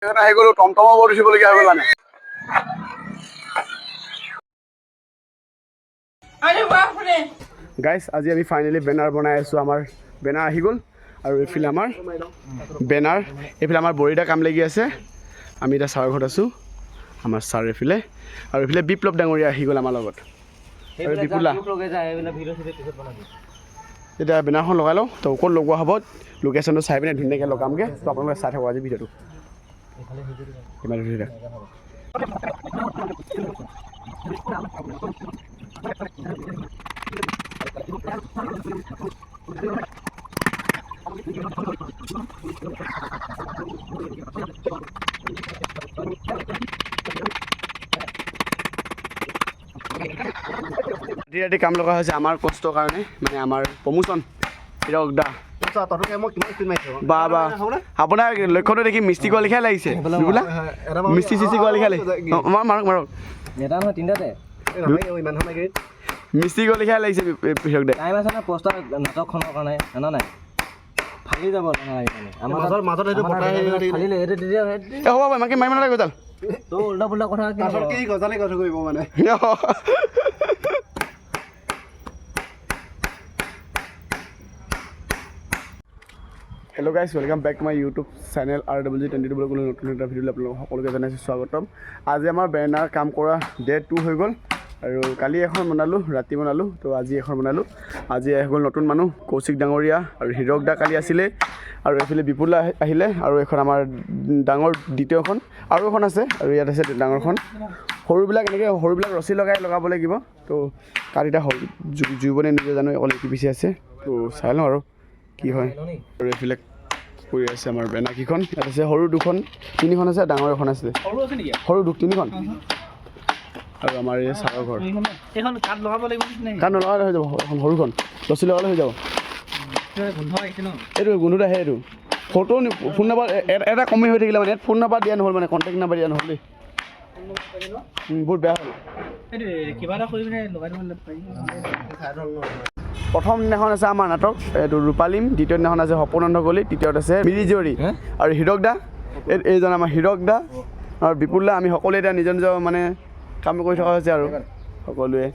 আহি গ'লো টমটমৰ ওপৰত উঠিবলগীয়া হৈ গ'ল মানে গাইজ আজি আমি ফাইনেলি বেনাৰ বনাই আছোঁ আমাৰ বেনাৰ আহি গ'ল আৰু এইফালে আমাৰ বেনাৰ এইফালে আমাৰ বৰিদা কাম লাগি আছে আমি এতিয়া ছাৰৰ ঘৰত আছোঁ আমাৰ ছাৰ এইফালে আৰু এইফালে বিপ্লৱ ডাঙৰীয়া আহি গ'ল আমাৰ লগত আৰু বিপুলা এতিয়া বেনাৰখন লগাই লওঁ তো ক'ত লগোৱা হ'ব লোকেশ্যনটো চাই পিনে ধুনীয়াকৈ লগামগৈ তো আপোনালোকে চাই থাকক আজি ভিডিঅ'টো ইমান ধুনীয়া ৰাতি ৰাতি কাম লগা হৈছে আমাৰ কষ্টৰ কাৰণে মানে আমাৰ প্ৰমোচন হিৰকদা বা বা আপোনাৰ লক্ষ্যটো দেখি মিষ্টি কোৱা লিখাই লাগিছে মিষ্টি চিষ্টি কোৱা লিখাই লাগিছে মাৰক মাৰক মিষ্টি কোৱা লিখাই লাগিছে হিৰকদা হ'ব মাকে মাৰিব নালাগে গজাল মানে hello' guys welcome back to my YouTube channel RWG22 বুলি কোনো নতুন এটা ভিডিঅ'লৈ আপোনালোক সকলোকে জনাইছোঁ স্বাগতম আজি আমাৰ বেনাৰ কাম কৰা ডে 2 হৈ গ'ল আৰু কালি এখন বনালোঁ ৰাতি বনালোঁ তো আজি এখন বনালোঁ আজি আহি গ'ল নতুন মানুহ কৌশিক ডাঙৰীয়া আৰু হিৰকদা কালি আছিলে আৰু এইফালে বিপুলা আহিলে আৰু এখন আমাৰ ডাঙৰ দ্বিতীয়খন আৰু এখন আছে আৰু ইয়াত আছে ডাঙৰখন সৰুবিলাক এনেকৈ সৰুবিলাক ৰছী লগাব লাগিব তো কালিটা জুইবনে নিজে জানো অকল ইটি পিচি আছে তো চাই লওঁ আৰু কি হয় আৰু এইফালে কৰি আছে আমাৰ বেনাৰকেইখন ইয়াত আছে সৰু দুখন তিনিখন আছে ডাঙৰ এখন আছে সৰু তিনিখন আৰু আমাৰ এই ছাৰৰ ঘৰ কাঠ নলগালে হৈ যাব এখন সৰুখন ৰছী লগালে হৈ যাব এইটো গোন্ধটো আহে এইটো ফটো ফোন নাম্বাৰ এটা কমি হৈ থাকিলে মানে ইয়াত ফোন নাম্বাৰ দিয়া নহ'ল মানে কণ্টেক্ট নাম্বাৰ দিয়া নহ'ল দেই বহুত বেয়া হ'ল প্ৰথম দিনাখন আছে আমাৰ নাটক এইটো ৰূপালিম দ্বিতীয় দিনাখন আছে সপোনন্দ গলি তৃতীয়ত আছে মিৰিজীয়ৰী আৰু হিৰকদা এইজন আমাৰ হিৰকদা আৰু বিপুলদা আমি সকলোৱে এতিয়া নিজৰ নিজৰ মানে কাম কৰি থকা হৈছে আৰু সকলোৱে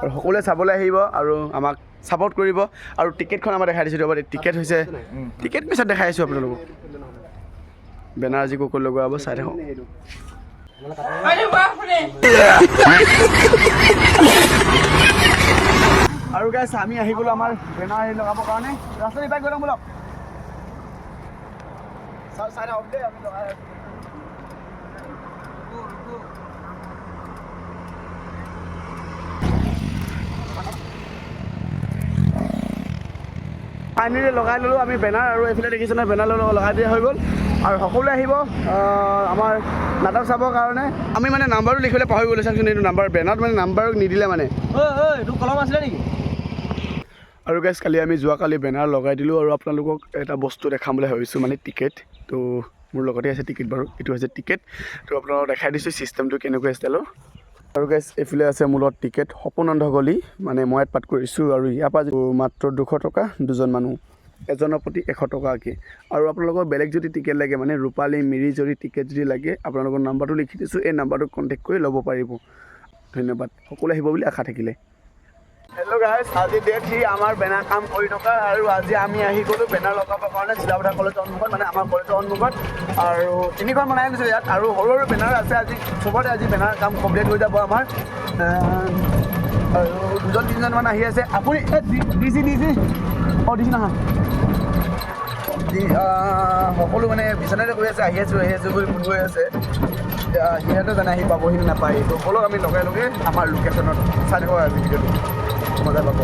আৰু সকলোৱে চাবলৈ আহিব আৰু আমাক ছাপৰ্ট কৰিব আৰু টিকেটখন আমাৰ দেখাই দিছোঁ ৰ'ব টিকেট হৈছে টিকেট পিছত দেখাই আছোঁ আপোনালোকক বেনাৰ আজি ক'ত লগোৱা হ'ব চাই থাকক আৰু গাইছ আমি আহি গ'লোঁ আমাৰ বেনাৰ লগাবৰ কাৰণে ৰাস্তাত বাইক গৈ লওঁ বলক চাই থাকক দেই আমি লগাই আছোঁ ফাইনেলি লগাই ল'লোঁ আমি বেনাৰ আৰু এইফালে দেখিছোঁ নহয় বেনাৰ লগাই দিয়া হৈ গ'ল আৰু সকলোৱে আহিব আমাৰ নাটক চাবৰ কাৰণে আমি মানে নাম্বাৰটো লিখিবলৈ পাহৰি গ'লোঁ চাওকচোন এইটো নাম্বাৰ বেনাৰত মানে নাম্বাৰ নিদিলে মানে এইটো কলম আছিলে নেকি আৰু গাইজ কালি আমি যোৱাকালি বেনাৰ লগাই দিলোঁ আৰু আপোনালোকক এটা বস্তু দেখাম বুলি ভাবিছোঁ মানে টিকেট তো মোৰ লগতে আছে টিকেট বাৰু এইটো হৈছে টিকেট তো আপোনালোকক দেখাই দিছোঁ চিষ্টেমটো কেনেকুৱা ষ্টাইলৰ আৰু গাইজ এইফালে আছে মোৰ লগত টিকেট সপোনন্দ গলি মানে মই ইয়াত পাঠ কৰিছোঁ আৰু ইয়াৰ পৰা মাত্ৰ 200 টকা দুজন মানুহ এজনৰ প্ৰতি 100 টকাকৈ আৰু আপোনালোকৰ বেলেগ যদি টিকেট লাগে মানে ৰূপালী মিৰিজীয়ৰী টিকেট যদি লাগে আপোনালোকৰ নাম্বাৰটো লিখি দিছোঁ এই নাম্বাৰটোত কণ্টেক্ট কৰি ল'ব পাৰিব ধন্যবাদ সকলোৱে আহিব বুলি আশা থাকিলে হেল্ল' গাইজ আজি ডে 3 আমাৰ বেনাৰ কাম কৰি থকা আৰু আজি আমি আহি গ'লোঁ বেনাৰ লগাবৰ কাৰণে জিলাপথাৰ কলেজৰ সন্মুখত মানে আমাৰ কলেজৰ সন্মুখত আৰু 3খন বনাই আনিছোঁ ইয়াত আৰু সৰু সৰু বেনাৰ আছে আজি চবতে আজি বেনাৰ কাম কমপ্লিট হৈ যাব আমাৰ আৰু 2-3জনমান আহি আছে আপুনি ডিচি অঁ ডিচি নাহা সকলো মানে বিচনাতে গৈ আছে আহি আছোঁ বুলি ফোন কৰি আছে সিহঁতে জানে আহি পাবহি নাপায় তো সকলো আমি লগে লগে আমাৰ লোকেশ্যনত চাই থাকক আজি ভিডিঅ'টো মজা পাব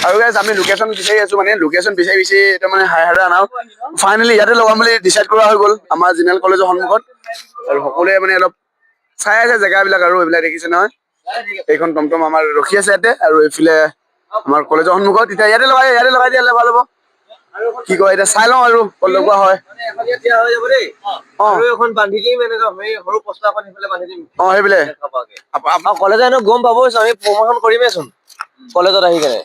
আৰু গাইজ আমি লোকেশ্যন বিচাৰি আছোঁ মানে লোকেশ্যন বিচাৰি এতিয়া মানে হাই আনাও ফাইনেলি ইয়াতে লগাম বুলি ডিচাইড কৰা হৈ গ'ল আমাৰ জেনেৰেল কলেজৰ সন্মুখত আৰু সকলোৱে মানে অলপ চাই আছে জেগাবিলাক আৰু এইবিলাক দেখিছে নহয় এইখন টমটম আমাৰ ৰখি আছে ইয়াতে আৰু এইফালে আমাৰ কলেজৰ সন্মুখত এতিয়া ইয়াতে লগাই দিলে ভাল হ'ব কি কয় এতিয়া চাই লওঁ আৰু ক'ত লগোৱা হয় সেইফালে কলেজে এনেও গম পাবই আমি প্ৰমোচন কৰিমেইচোন কলেজত আহি কেনে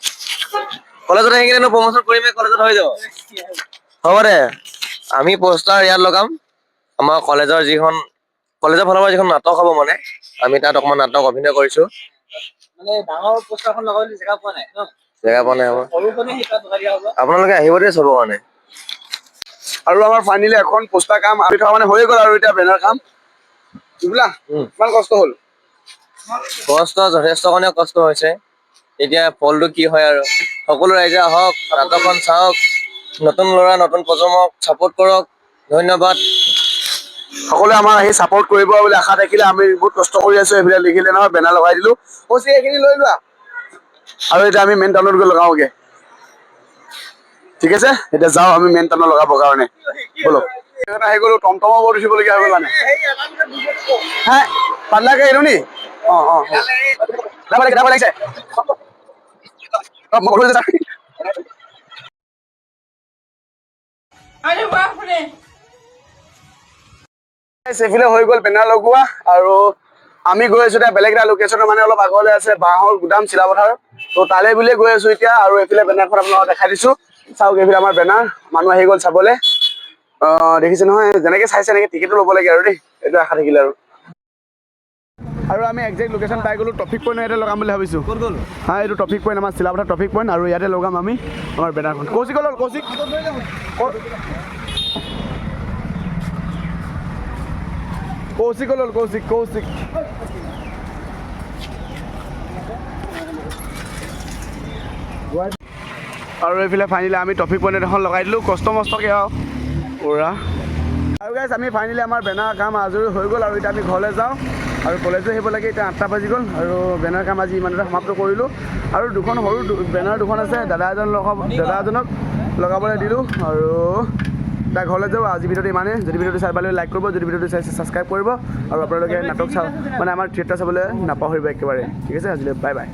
কলেজত আহি কিনে প্ৰমোচন কৰিমে, কলেজত হৈ যাব। হ'ব দে, আমি পোষ্টাৰ ইয়াত লগাম। আমাৰ কলেজৰ ফালৰ পৰা যিখন নাটক হ'ব মানে, আমি তাত অকমান নাটক অভিনয় কৰিছো। মানে ডাঙৰ পোষ্টাৰখন লগাবলৈ জেগা পোৱা নাই ন? জেগা পোৱা নাই। আপোনালোকে আহিব দেই চাবৰ কাৰণে। আৰু আমাৰ ফাইনেলি এখন পোষ্টাৰ কাম আমি থকা মানে হৈ গ'ল আৰু এতিয়া বেনাৰ কাম বুজিলা। কিমান কষ্ট হ'ল? কষ্ট যথেষ্টখনে কষ্ট হৈছে। এতিয়া ফলটো কি হয় আৰু সকলো ৰাইজে আহক, নাটকখন চাওক, নতুন ল'ৰা নতুন প্ৰজন্মক ছাপোৰ্ট কৰক। ধন্যবাদ। সকলোৱে আমাৰ আহি ছাপোৰ্ট কৰিব বুলি আশা থাকিলে। আমি বহুত কষ্ট কৰি আছো, এইবিলাক লিখিলে নহয়, বেনাৰ লগাই দিলো। কৈছে এইখিনি লৈ লোৱা আৰু এতিয়া আমি মেইন টাউনত গৈ লগাওঁগে। ঠিক আছে, এতিয়া যাওঁ আমি মেইন টাউনত লগাবৰ কাৰণে। ব'লক। আহি গ'লো, টমটমৰ ওপৰত উঠিবলগীয়া হৈ গ'ল মানে। হে পাতলাকে এৰো নি? যাব লাগিছে। এইফালে হৈ গ'ল বেনাৰ লগোৱা আৰু আমি গৈ আছো এতিয়া বেলেগ এটা লোকেশ্যনৰ মানে অলপ আগলৈ আছে, বাঁহৰ গুদাম চিলাপথাৰ। ত' তালে বুলিয়ে গৈ আছো এতিয়া। আৰু এইফালে বেনাৰখন আপোনালোকক দেখাই দিছো। চাওক এইফালে আমাৰ বেনাৰ, মানুহ আহি গ'ল চাবলৈ। দেখিছে নহয়, যেনেকে চাইছে এনেকে টিকেটো ল'ব লাগে আৰু দেই, এইটো আশা থাকিলে আৰু আমি একজেক্ট লোকেশ্যন পাই গ'লো। ট্ৰফিক পইণ্ট ইয়াতে লগাম বুলি ভাবিছোঁ। ক'ত গ'ল? হয়, এইটো ট্ৰফিক পইণ্ট, আমাৰ চিলাপথাৰ ট্ৰফিক পইণ্ট। আৰু ইয়াতে লগাম আমি আমাৰ বেনাৰখন। কৌশিক হ'ল, কৌশিক হ'ল, কৌশিক। আৰু এইফালে ফাইনেলি আমি ট্ৰফিক পইণ্ট এখন লগাই দিলোঁ, কষ্ট মষ্টকে আৰু পুৰা। আৰু গাইজ আমি ফাইনেলি আমাৰ বেনাৰ কাম আজৰি হৈ গ'ল আৰু এতিয়া আমি ঘৰলৈ যাওঁ। আৰু কলেজো আহিব লাগে, এতিয়া 8টা বাজি গ'ল। আৰু বেনাৰ কাম আজি ইমানতে সমাপ্ত কৰিলোঁ। আৰু দুখন সৰু বেনাৰ দুখন আছে, দাদা এজনক লগাবলৈ দিলোঁ। আৰু তাৰ ঘৰলৈ যাওঁ। আজি ভিডিঅ'টো ইমানেই। যদি ভিডিঅ'টো চাই পালে লাইক কৰিব, যদি ভিডিঅ'টো চাইছে ছাবস্ক্ৰাইব কৰিব। আৰু আপোনালোকে নাটক মানে আমাৰ থিয়েটাৰ চাবলৈ নাপাহৰিব একেবাৰে। ঠিক আছে, আজিলৈ বাই বাই।